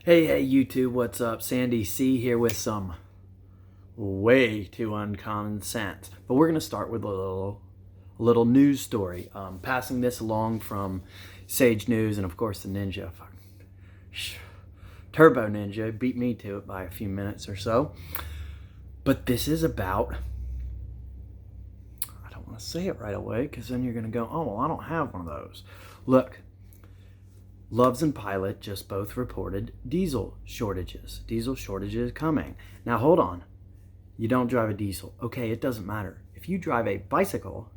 Hey, YouTube, what's up? Sandy C here with some way too uncommon sense. But we're going to start with a little news story. Passing this along from Sage News and, of course, the Ninja. Turbo Ninja beat me to it by a few minutes or so. But this is about, I don't want to say it right away because then you're going to go, oh, well, I don't have one of those. Look. Loves and Pilot just both reported diesel shortages. Diesel shortages coming. Now hold on. You don't drive a diesel. Okay, it doesn't matter. If you drive a bicycle,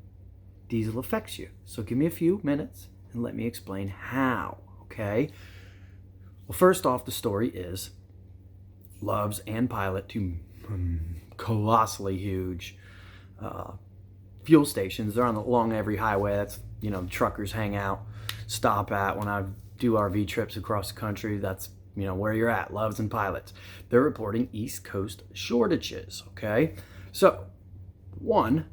diesel affects you. So give me a few minutes and let me explain how. Okay? Well, first off, the story is Loves and Pilot, two colossally huge fuel stations. They're along every highway. That's, truckers hang out, stop at when I do RV trips across the country. That's, where you're at, Loves and Pilots. They're reporting East Coast shortages, okay? So, one,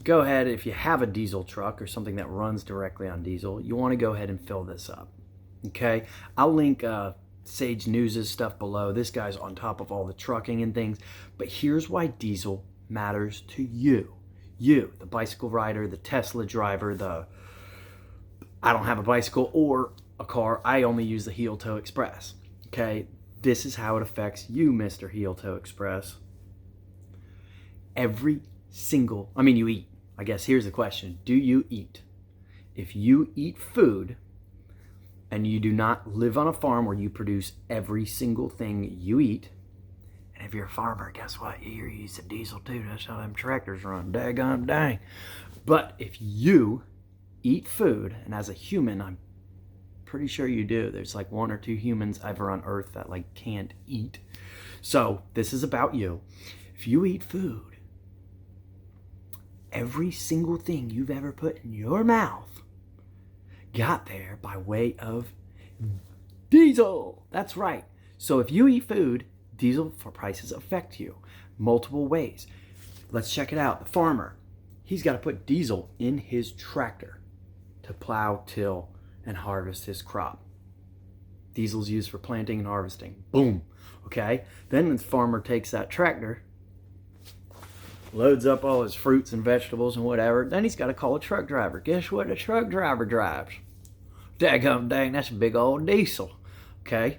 go ahead, if you have a diesel truck or something that runs directly on diesel, you want to go ahead and fill this up, okay? I'll link Sage News' stuff below. This guy's on top of all the trucking and things. But here's why diesel matters to you. You, the bicycle rider, the Tesla driver, I don't have a bicycle or a car. I only use the Heel Toe Express. Okay, this is how it affects you, Mr. Heel Toe Express. You eat. I guess here's the question. Do you eat? If you eat food and you do not live on a farm where you produce every single thing you eat, and if you're a farmer, guess what? You use the diesel too. That's how them tractors run. Daggone dang. But if you eat food, and as a human, I'm pretty sure you do. There's like one or two humans ever on Earth that can't eat. So this is about you. If you eat food, every single thing you've ever put in your mouth got there by way of diesel. That's right. So if you eat food, diesel prices affect you multiple ways. Let's check it out. The farmer, he's got to put diesel in his tractor to plow, till, and harvest his crop. Diesel's used for planting and harvesting. Boom. Okay? Then the farmer takes that tractor, loads up all his fruits and vegetables and whatever. Then he's got to call a truck driver. Guess what a truck driver drives? Daggum dang, that's a big old diesel. Okay?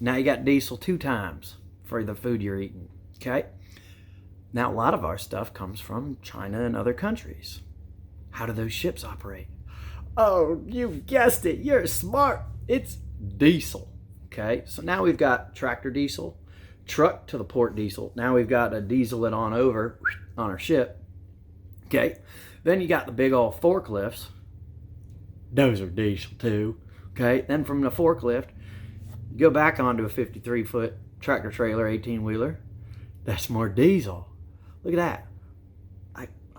Now you got diesel 2 times for the food you're eating. Okay? Now a lot of our stuff comes from China and other countries. How do those ships operate? Oh, you've guessed it. You're smart. It's diesel. Okay, so now we've got tractor diesel, truck to the port diesel. Now we've got a diesel it on over on our ship. Okay, then you got the big old forklifts. Those are diesel too. Okay, then from the forklift, you go back onto a 53-foot tractor trailer, 18-wheeler. That's more diesel. Look at that.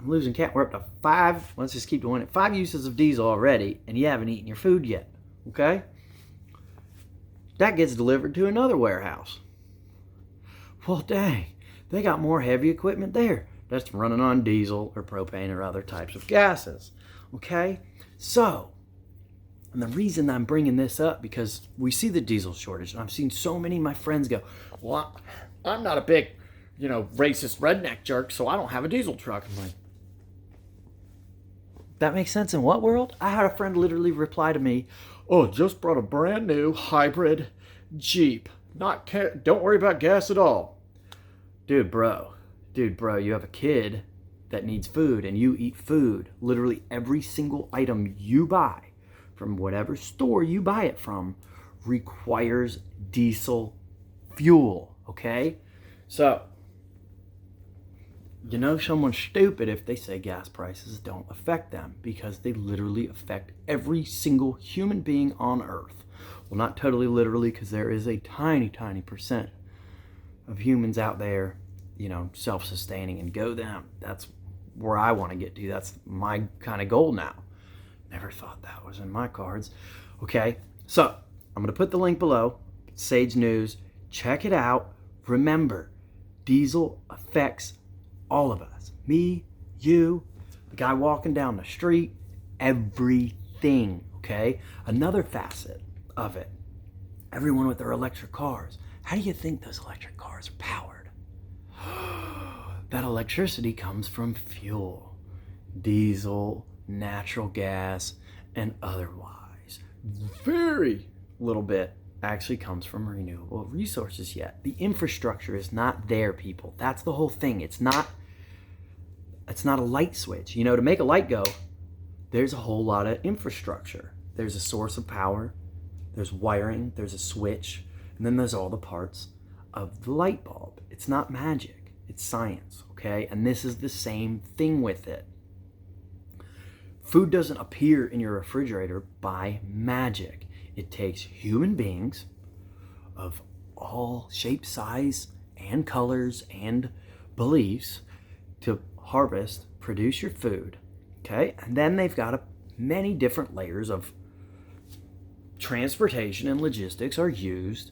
I'm losing count. We're up to 5. Let's just keep doing it. 5 uses of diesel already, and you haven't eaten your food yet. Okay? That gets delivered to another warehouse. Well, dang. They got more heavy equipment there. That's running on diesel or propane or other types of gases. Okay? So, and the reason I'm bringing this up, because we see the diesel shortage, and I've seen so many of my friends go, well, I'm not a big, racist redneck jerk, so I don't have a diesel truck. I'm like, that makes sense in what world? I had a friend literally reply to me, oh, just brought a brand new hybrid Jeep. Don't worry about gas at all. Dude, bro, you have a kid that needs food and you eat food. Literally every single item you buy from whatever store you buy it from requires diesel fuel, okay? So, someone's stupid if they say gas prices don't affect them, because they literally affect every single human being on Earth. Well, not totally literally, because there is a tiny, tiny percent of humans out there, self-sustaining, and go them. That's where I want to get to. That's my kind of goal now. Never thought that was in my cards. Okay, so I'm going to put the link below, Sage News. Check it out. Remember, diesel affects all of us. Me, you, the guy walking down the street, everything, okay? Another facet of it Everyone with their electric cars. How do you think those electric cars are powered? That electricity comes from fuel, diesel, natural gas, and otherwise. Very little bit actually comes from renewable resources yet. The infrastructure is not there, people. That's the whole thing. It's not a light switch. You know, to make a light go, there's a whole lot of infrastructure. There's a source of power, there's wiring, there's a switch, and then there's all the parts of the light bulb. It's not magic, it's science, okay? And this is the same thing with it. Food doesn't appear in your refrigerator by magic. It takes human beings of all shapes, size, and colors and beliefs to harvest, produce your food, okay? And then they've got many different layers of transportation and logistics are used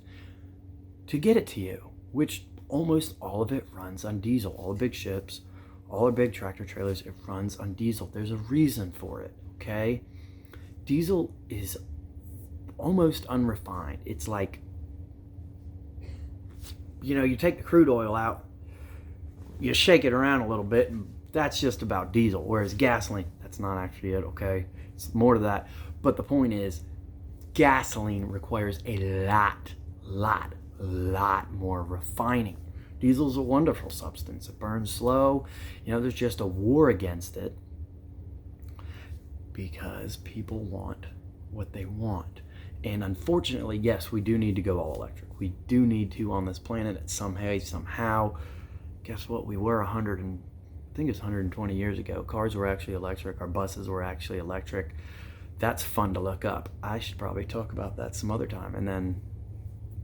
to get it to you, which almost all of it runs on diesel. All the big ships, all the big tractor trailers, it runs on diesel. There's a reason for it, okay? Diesel is almost unrefined. It's like, you know, you take the crude oil out, you shake it around a little bit, and that's just about diesel. Whereas gasoline, that's not actually it, okay? It's more to that. But the point is, gasoline requires a lot more refining. Diesel's a wonderful substance. It burns slow. You know, there's just a war against it because people want what they want. And unfortunately, yes, we do need to go all electric. We do need to on this planet somehow. Guess what? We were 120 years ago. Cars were actually electric. Our buses were actually electric. That's fun to look up. I should probably talk about that some other time. And then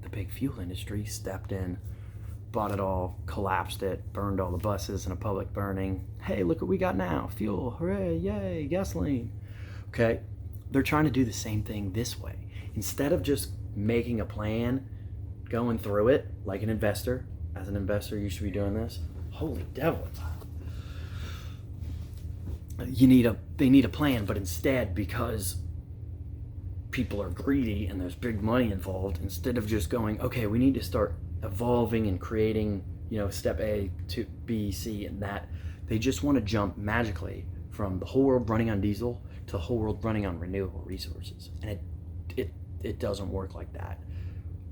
the big fuel industry stepped in, bought it all, collapsed it, burned all the buses in a public burning. Hey, look what we got now. Fuel, hooray, yay, gasoline. Okay, they're trying to do the same thing this way. Instead of just making a plan, going through it like an investor. As an investor, you should be doing this. Holy devil. They need a plan, but instead, because people are greedy and there's big money involved, instead of just going, okay, we need to start evolving and creating, you know, step A to B, C, and that, they just want to jump magically from the whole world running on diesel to the whole world running on renewable resources. And it doesn't work like that.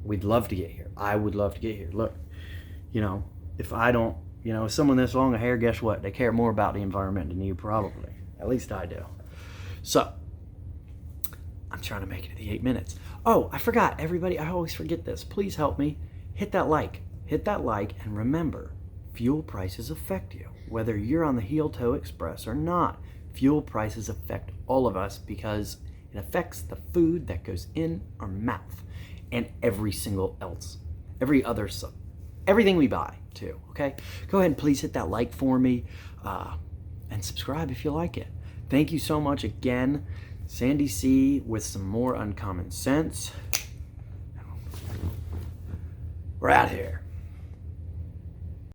We'd love to get here. I would love to get here. Look, you know, if someone this long a hair, guess what? They care more about the environment than you, probably. At least I do. So, I'm trying to make it to the 8 minutes. Oh, I forgot, everybody. I always forget this. Please help me. Hit that like. Hit that like, and remember, fuel prices affect you. Whether you're on the Heel Toe Express or not, fuel prices affect all of us because it affects the food that goes in our mouth and everything we buy too, okay? Go ahead and please hit that like for me and subscribe if you like it. Thank you so much again. Sandy C with some more uncommon sense. We're out here.